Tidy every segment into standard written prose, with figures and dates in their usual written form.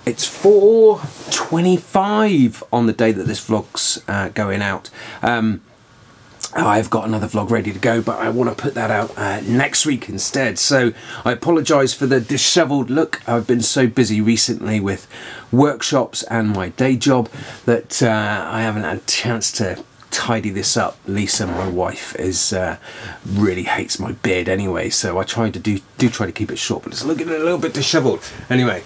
It's 4:25 on the day that this vlog's going out. I've got another vlog ready to go, but I want to put that out next week instead. So I apologise for the dishevelled look. I've been so busy recently with workshops and my day job that I haven't had a chance to tidy this up. Lisa, my wife, is really hates my beard anyway, so I try to do try to keep it short, but it's looking a little bit dishevelled. Anyway,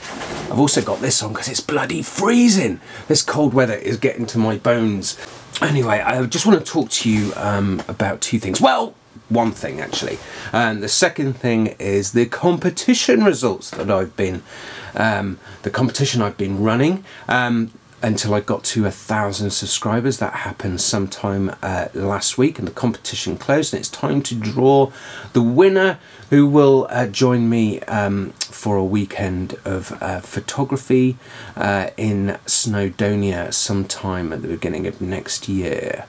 I've also got this on because it's bloody freezing. This cold weather is getting to my bones. Anyway, I just want to talk to you about two things. Well, one thing actually, and the second thing is the competition results that I've been running until I got to 1,000 subscribers. That happened sometime last week, and the competition closed, and it's time to draw the winner, who will join me for a weekend of photography in Snowdonia sometime at the beginning of next year.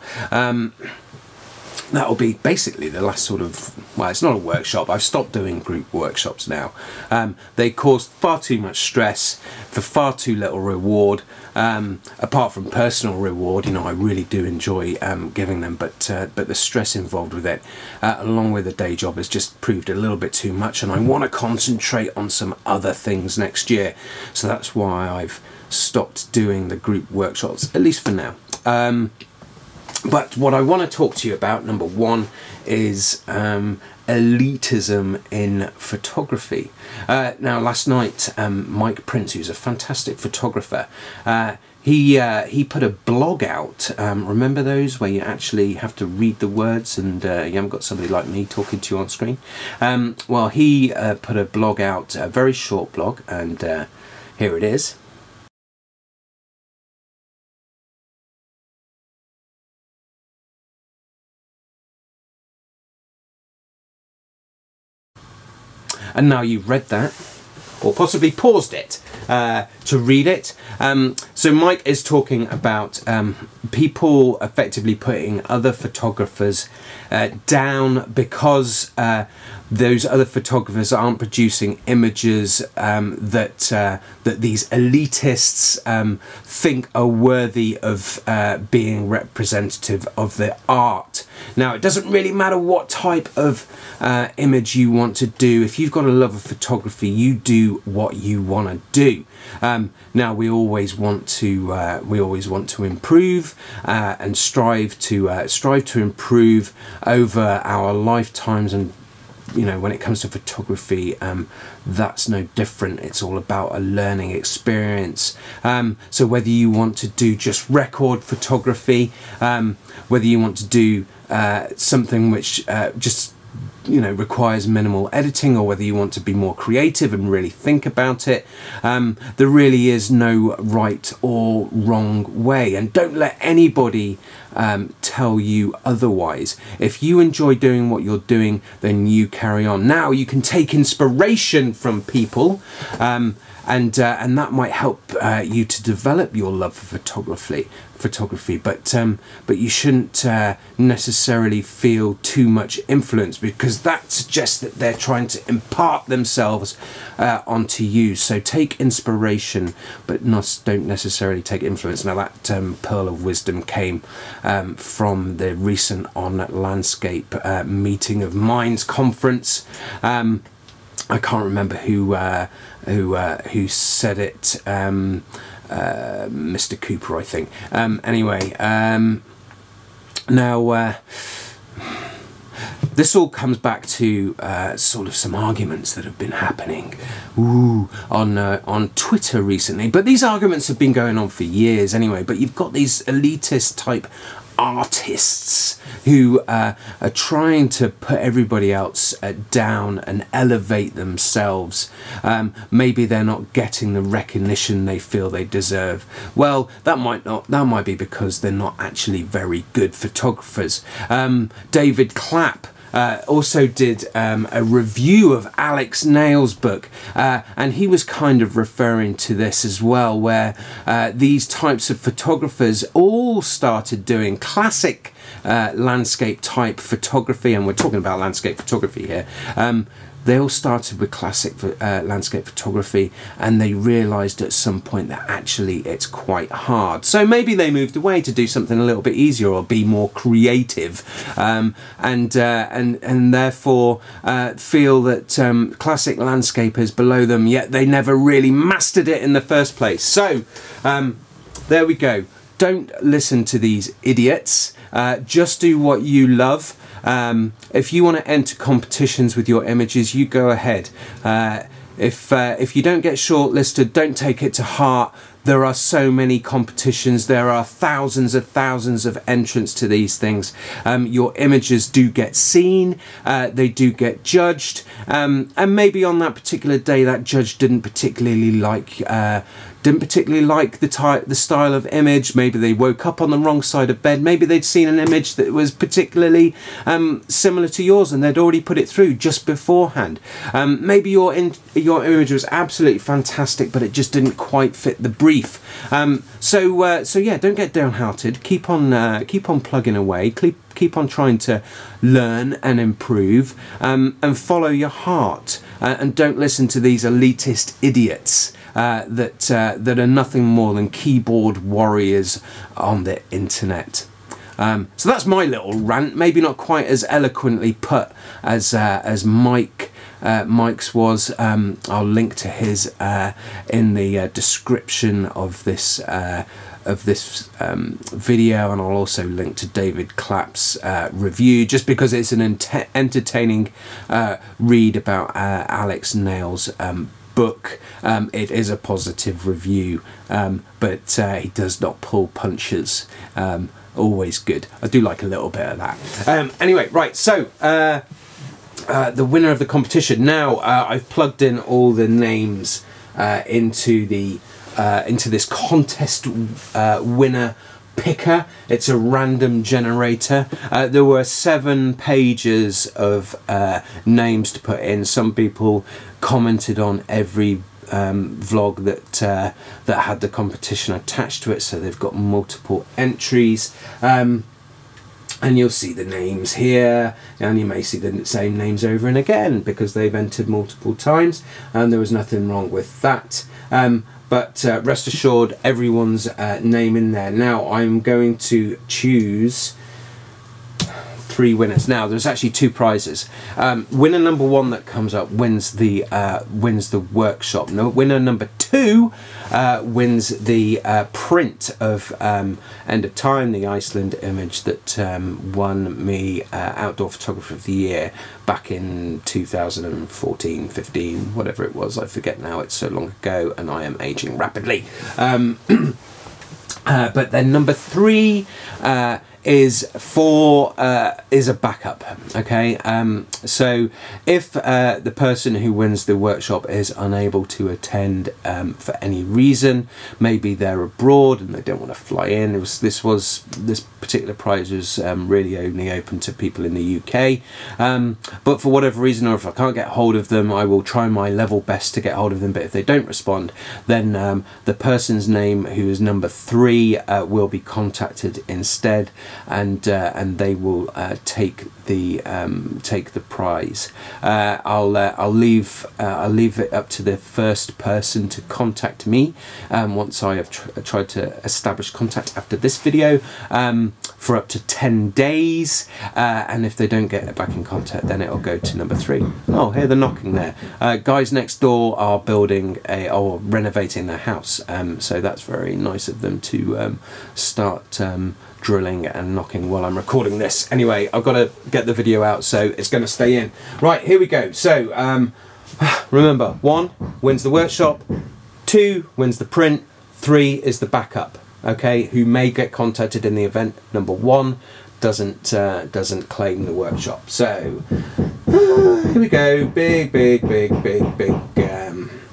That'll be basically the last sort of, well, it's not a workshop. I've stopped doing group workshops now. They cause far too much stress for far too little reward. Apart from personal reward, you know, I really do enjoy giving them, but the stress involved with it, along with the day job, has just proved a little bit too much, and I want to concentrate on some other things next year. So that's why I've stopped doing the group workshops, at least for now. But what I want to talk to you about, number one, is elitism in photography. Now, last night, Mike Prince, who's a fantastic photographer, he put a blog out. Remember those where you actually have to read the words and you haven't got somebody like me talking to you on screen? Well, he put a blog out, a very short blog, and here it is. And now you've read that, or possibly paused it to read it. So Mike is talking about people effectively putting other photographers down because those other photographers aren't producing images that these elitists think are worthy of being representative of the art. Now, it doesn't really matter what type of image you want to do. If you've got a love of photography, you do what you want to do. Now, we always want to improve and strive to improve over our lifetimes, and you know, when it comes to photography, that's no different. It's all about a learning experience. So whether you want to do just record photography, whether you want to do something which just, you know, requires minimal editing, or whether you want to be more creative and really think about it, there really is no right or wrong way, and don't let anybody tell you otherwise. If you enjoy doing what you're doing, then you carry on. Now, you can take inspiration from people, and that might help you to develop your love for photography, but you shouldn't necessarily feel too much influence, because that suggests that they're trying to impart themselves onto you. So take inspiration, but don't necessarily take influence. Now, that pearl of wisdom came from the recent On Landscape Meeting of Minds conference. I can't remember who said it. Mr. Cooper, I think. Anyway, now this all comes back to sort of some arguments that have been happening on Twitter recently. But these arguments have been going on for years anyway. But you've got these elitist type artists who are trying to put everybody else down and elevate themselves. Maybe they're not getting the recognition they feel they deserve. Well, that might be because they're not actually very good photographers. David Clapp also did a review of Alex Nail's book, and he was kind of referring to this as well, where these types of photographers all started doing classic landscape type photography, and we're talking about landscape photography here. They all started with classic landscape photography, and they realized at some point that actually it's quite hard. So maybe they moved away to do something a little bit easier or be more creative, and therefore feel that classic landscape is below them, yet they never really mastered it in the first place. So there we go. Don't listen to these idiots. Just do what you love. If you want to enter competitions with your images, you go ahead. If you don't get shortlisted, don't take it to heart. There are so many competitions. There are thousands of entrants to these things. Your images do get seen. They do get judged. And maybe on that particular day, that judge didn't particularly like the style of image. Maybe they woke up on the wrong side of bed. Maybe they'd seen an image that was particularly similar to yours, and they'd already put it through just beforehand. Maybe your image was absolutely fantastic, but it just didn't quite fit the brief. So yeah, don't get downhearted. Keep on plugging away. Keep on trying to learn and improve, and follow your heart, and don't listen to these elitist idiots that are nothing more than keyboard warriors on the internet. So that's my little rant. Maybe not quite as eloquently put as Mike's was. I'll link to his in the description of this video, and I'll also link to David Clapp's review, just because it's an entertaining read about Alex Nail's book. It is a positive review, but he does not pull punches. Always good. I do like a little bit of that. Anyway, right, so the winner of the competition. Now I've plugged in all the names into this contest winner picker. It's a random generator. There were 7 pages of names to put in. Some people commented on every vlog that had the competition attached to it, so they've got multiple entries. And you'll see the names here, and you may see the same names over and again because they've entered multiple times, and there was nothing wrong with that. But rest assured, everyone's name in there. Now I'm going to choose 3 winners. Now there's actually 2 prizes. Winner number 1 that comes up wins the workshop. No, winner number 2 wins the print of End of Time, the Iceland image that won me Outdoor Photographer of the Year back in 2014, 15, whatever it was. I forget now. It's so long ago, and I am aging rapidly. But then number 3 is a backup. Okay, so if the person who wins the workshop is unable to attend for any reason, maybe they're abroad and they don't want to fly in. This particular prize was really only open to people in the UK, but for whatever reason, or if I can't get hold of them, I will try my level best to get hold of them. But if they don't respond, then the person's name who is number 3 will be contacted instead, and they will take the prize. I'll leave it up to the first person to contact me once I have tried to establish contact after this video, for up to 10 days, and if they don't get back in contact, then it'll go to number 3. Oh, hear the knocking there. Guys next door are building or renovating their house, so that's very nice of them to start drilling and knocking while I'm recording this. Anyway, I've got to get the video out, so it's going to stay in. Right, here we go. So remember, 1 wins the workshop, 2 wins the print, 3 is the backup, okay, who may get contacted in the event. Number 1 doesn't claim the workshop. So here we go. Big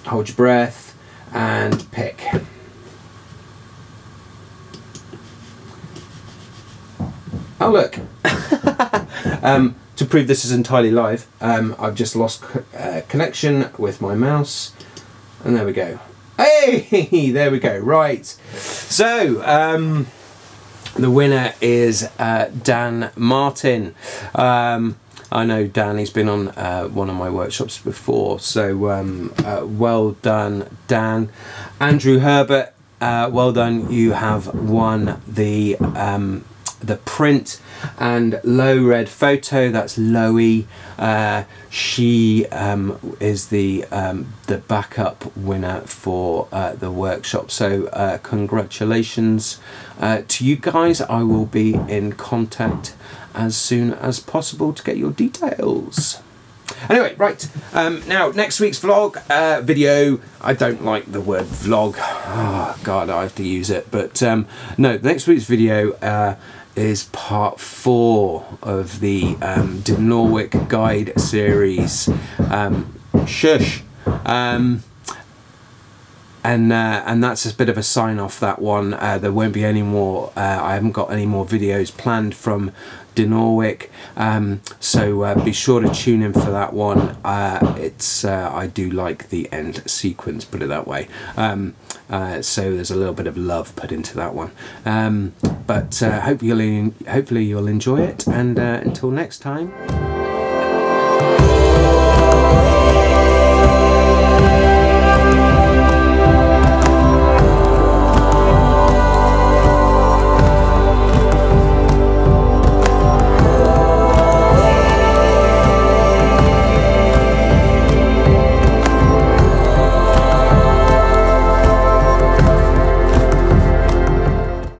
hold your breath and pick. Oh look, to prove this is entirely live, I've just lost connection with my mouse, and there we go. Hey, there we go. Right, so The winner is Dan Martin. I know Dan, he's been on one of my workshops before, so well done, Dan. Andrew Herbert, well done, you have won the print and low red photo. That's Loey. She is the backup winner for the workshop, so congratulations to you guys. I will be in contact as soon as possible to get your details. Anyway, right, now next week's vlog video, I don't like the word vlog, oh god, I have to use it, but no, next week's video is part 4 of the Nordic guide series. Shush. And that's a bit of a sign off, that one. There won't be any more, I haven't got any more videos planned from Nordic, so be sure to tune in for that one. I do like the end sequence, put it that way, so there's a little bit of love put into that one, but hopefully you'll enjoy it, and until next time.